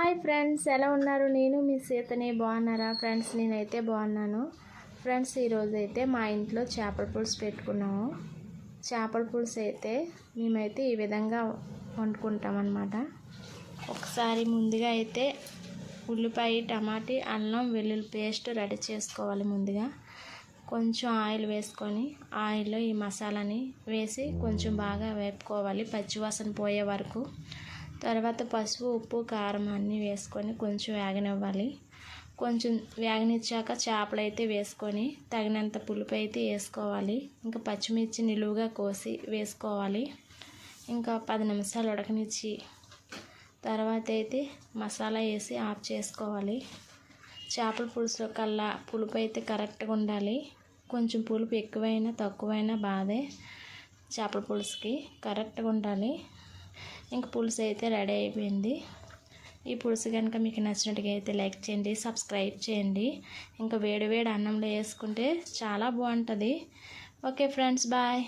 Hi friends, ఎలా ఉన్నారు? నేను మీ సీతని. బాగున్నారా ఫ్రెండ్స్? నేనైతే బాగున్నాను ఫ్రెండ్స్. ఈరోజు అయితే మా ఇంట్లో చేపల పులుసు పెట్టుకున్నాము. చేపల పులుసు అయితే మేమైతే ఈ విధంగా వండుకుంటామన్నమాట. ఒకసారి ముందుగా అయితే ఉల్లిపాయ, టమాటీ, అల్లం వెల్లుల్లి పేస్ట్ రెడీ చేసుకోవాలి. ముందుగా కొంచెం ఆయిల్ వేసుకొని ఆయిల్లో ఈ మసాలాని వేసి కొంచెం బాగా వేపుకోవాలి, పచ్చివాసన పోయే వరకు. తర్వాత పసుపు, ఉప్పు, కారం అన్నీ వేసుకొని కొంచెం వేగనివ్వాలి. కొంచెం వేగనిచ్చాక చేపలు అయితే వేసుకొని తగినంత పులుపు అయితే వేసుకోవాలి. ఇంకా పచ్చిమిర్చి నిలువుగా కోసి వేసుకోవాలి. ఇంకా 10 నిమిషాలు ఉడకనిచ్చి తర్వాత అయితే మసాలా వేసి ఆఫ్ చేసుకోవాలి. చేపల పులుసులో కల్లా పులుపు అయితే కరెక్ట్గా ఉండాలి. కొంచెం పులుపు ఎక్కువైనా తక్కువైనా బాధే. చేపల పులుసుకి కరెక్ట్గా ఉండాలి. ఇంక పులుసు అయితే రెడీ అయిపోయింది. ఈ పులుసు కనుక మీకు నచ్చినట్టుగా అయితే లైక్ చేయండి, సబ్స్క్రైబ్ చేయండి. ఇంకా వేడి వేడి అన్నంలో వేసుకుంటే చాలా బాగుంటుంది. Okay friends, bye.